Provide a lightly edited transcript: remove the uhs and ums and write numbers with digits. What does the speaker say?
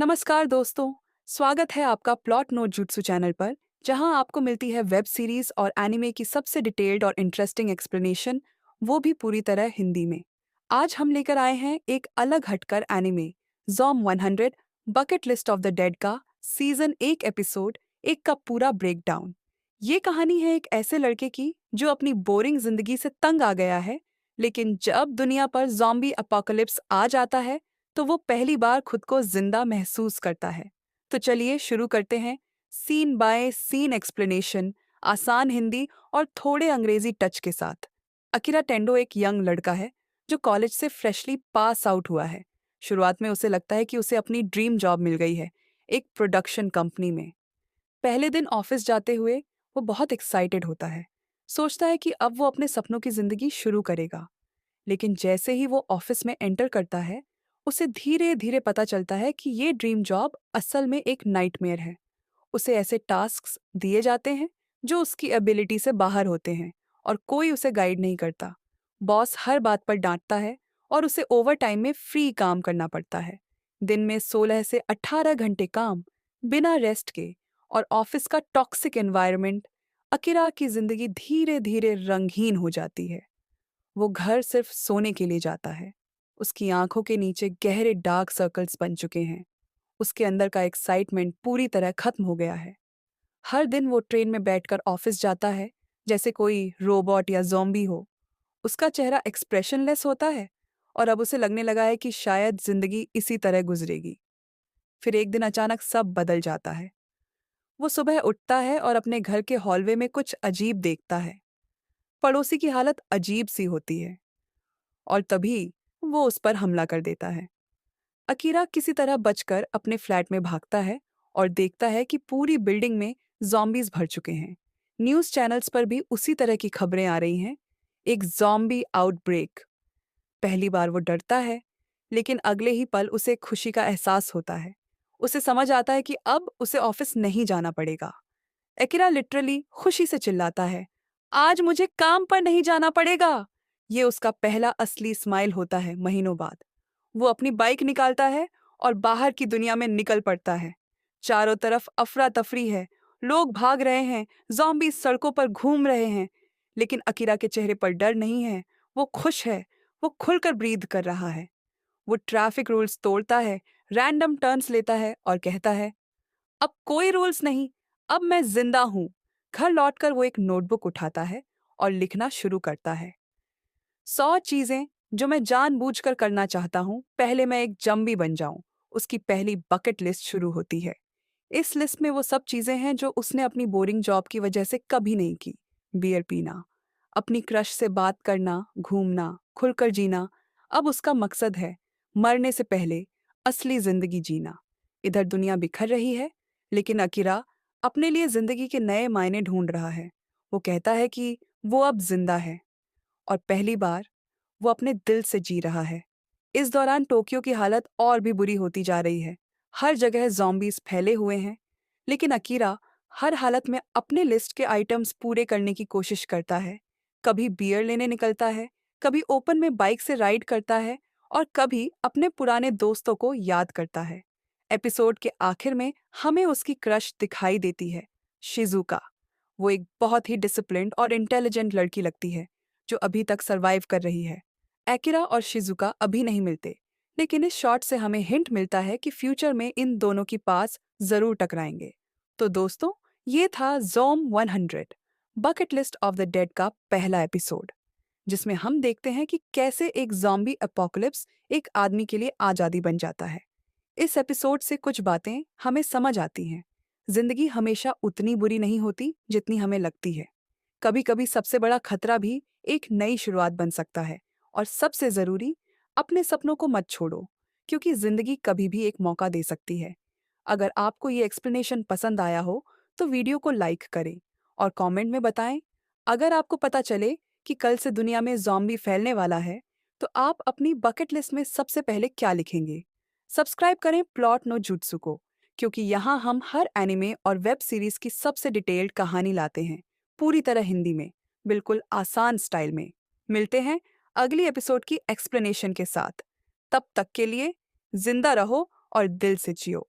नमस्कार दोस्तों। स्वागत है आपका प्लॉट नो जुत्सु चैनल पर, जहां आपको मिलती है वेब सीरीज और एनिमे की सबसे डिटेल्ड और इंटरेस्टिंग एक्सप्लेनेशन, वो भी पूरी तरह हिंदी में। आज हम लेकर आए हैं एक अलग हटकर anime, Zom 100 bucket list of the dead का सीजन 1 एपिसोड 1 का पूरा ब्रेकडाउन। ये कहानी है एक ऐसे लड़के की जो अपनी बोरिंग जिंदगी से तंग आ गया है, लेकिन जब दुनिया पर ज़ॉम्बी अपोकलिप्स आ जाता है तो वो पहली बार खुद को जिंदा महसूस करता है। तो चलिए शुरू करते हैं सीन बाय सीन एक्सप्लेनेशन, आसान हिंदी और थोड़े अंग्रेजी टच के साथ। अकिरा टेंडो एक यंग लड़का है जो कॉलेज से फ्रेशली पास आउट हुआ है। शुरुआत में उसे लगता है कि उसे अपनी ड्रीम जॉब मिल गई है, एक प्रोडक्शन कंपनी में। पहले दिन ऑफिस जाते हुए वो बहुत एक्साइटेड होता है। सोचता है कि अब वो अपने सपनों की जिंदगी शुरू करेगा। लेकिन जैसे ही वो ऑफिस में एंटर करता है, उसे धीरे धीरे पता चलता है कि ये ड्रीम जॉब असल में एक नाइटमेयर है। उसे ऐसे टास्क्स दिए जाते हैं जो उसकी एबिलिटी से बाहर होते हैं और कोई उसे गाइड नहीं करता। बॉस हर बात पर डांटता है और उसे ओवर टाइम में फ्री काम करना पड़ता है। दिन में 16 से 18 घंटे काम, बिना रेस्ट के, और ऑफिस का टॉक्सिक एनवायरनमेंट। अकिरा की जिंदगी धीरे धीरे रंगहीन हो जाती है। वो घर सिर्फ सोने के लिए जाता है। उसकी आंखों के नीचे गहरे डार्क सर्कल्स बन चुके हैं। उसके अंदर का एक्साइटमेंट पूरी तरह खत्म हो गया है। हर दिन वो ट्रेन में बैठकर ऑफिस जाता है जैसे कोई रोबोट या ज़ॉम्बी हो। उसका चेहरा एक्सप्रेशनलेस होता है और अब उसे लगने लगा है कि शायद जिंदगी इसी तरह गुजरेगी। फिर एक दिन अचानक सब बदल जाता है। वो सुबह उठता है और अपने घर के हॉलवे में कुछ अजीब देखता है। पड़ोसी की हालत अजीब सी होती है और तभी वो उस पर हमला कर देता है। अकीरा किसी तरह बचकर अपने फ्लैट में भागता है और देखता है कि पूरी बिल्डिंग में ज़ॉम्बीज़ भर चुके हैं। न्यूज़ चैनल्स पर भी उसी तरह की खबरें आ रही हैं, एक ज़ॉम्बी आउटब्रेक। पहली बार वो डरता है, लेकिन अगले ही पल उसे खुशी का एहसास होता है। उसे समझ आता है कि अब उसे ऑफिस नहीं जाना पड़ेगा। अकीरा लिटरली खुशी से चिल्लाता है, आज मुझे काम पर नहीं जाना पड़ेगा। ये उसका पहला असली स्माइल होता है महीनों बाद। वो अपनी बाइक निकालता है और बाहर की दुनिया में निकल पड़ता है। चारों तरफ अफरा तफरी है, लोग भाग रहे हैं, ज़ॉम्बी सड़कों पर घूम रहे हैं। लेकिन अकीरा के चेहरे पर डर नहीं है, वो खुश है। वो खुलकर ब्रीथ कर रहा है। वो ट्रैफिक रूल्स तोड़ता है, रैंडम टर्न्स लेता है और कहता है, अब कोई रूल्स नहीं, अब मैं जिंदा हूं। घर लौटकर वो एक नोटबुक उठाता है और लिखना शुरू करता है। 100 चीजें जो मैं जानबूझकर करना चाहता हूँ, पहले मैं एक जम्बी बन जाऊं। उसकी पहली बकेट लिस्ट शुरू होती है। इस लिस्ट में वो सब चीजें हैं जो उसने अपनी बोरिंग जॉब की वजह से कभी नहीं की। बियर पीना, अपनी क्रश से बात करना, घूमना, खुलकर जीना। अब उसका मकसद है मरने से पहले असली जिंदगी जीना। इधर दुनिया बिखर रही है, लेकिन अकीरा अपने लिए जिंदगी के नए मायने ढूंढ रहा है। वो कहता है कि वो अब जिंदा है और पहली बार वो अपने दिल से जी रहा है। इस दौरान टोक्यो की हालत और भी बुरी होती जा रही है। हर जगह ज़ॉम्बीज़ फैले हुए हैं, लेकिन अकीरा हर हालत में अपने लिस्ट के आइटम्स पूरे करने की कोशिश करता है। कभी बियर लेने निकलता है, कभी ओपन में बाइक से राइड करता है और कभी अपने पुराने दोस्तों को याद करता है। एपिसोड के आखिर में हमें उसकी क्रश दिखाई देती है, शिजुका। वो एक बहुत ही डिसिप्लिन्ड और इंटेलिजेंट लड़की लगती है, जो अभी तक सरवाइव कर रही है। एकिरा और शिजुका अभी नहीं मिलते, लेकिन इस शॉट से हमें हिंट मिलता है कि फ्यूचर में इन दोनों की पास जरूर टकराएंगे। तो दोस्तों, ये था ज़ॉम 100 bucket list of the dead का पहला एपिसोड, जिसमें हम देखते हैं कि कैसे एक ज़ॉम्बी अपोकलिप्स एक आदमी के लिए आज़ादी बन जाता है। इस एपिसोड से कुछ बातें हमें समझ आती हैं। जिंदगी हमेशा उतनी बुरी नहीं होती जितनी हमें लगती है। कभी कभी सबसे बड़ा खतरा भी एक नई शुरुआत बन सकता है। और सबसे जरूरी, अपने सपनों को मत छोड़ो, क्योंकि जिंदगी कभी भी एक मौका दे सकती है। अगर आपको ये एक्सप्लेनेशन पसंद आया हो तो वीडियो को लाइक करें और कमेंट में बताएं। अगर आपको पता चले कि कल से दुनिया में ज़ॉम्बी फैलने वाला है, तो आप अपनी बकेट लिस्ट में सबसे पहले क्या लिखेंगे? सब्सक्राइब करें प्लॉट नो जुत्सु को, क्योंकि यहाँ हम हर एनिमे और वेब सीरीज की सबसे डिटेल्ड कहानी लाते हैं, पूरी तरह हिंदी में, बिल्कुल आसान स्टाइल में। मिलते हैं अगली एपिसोड की एक्सप्लेनेशन के साथ। तब तक के लिए जिंदा रहो और दिल से जियो।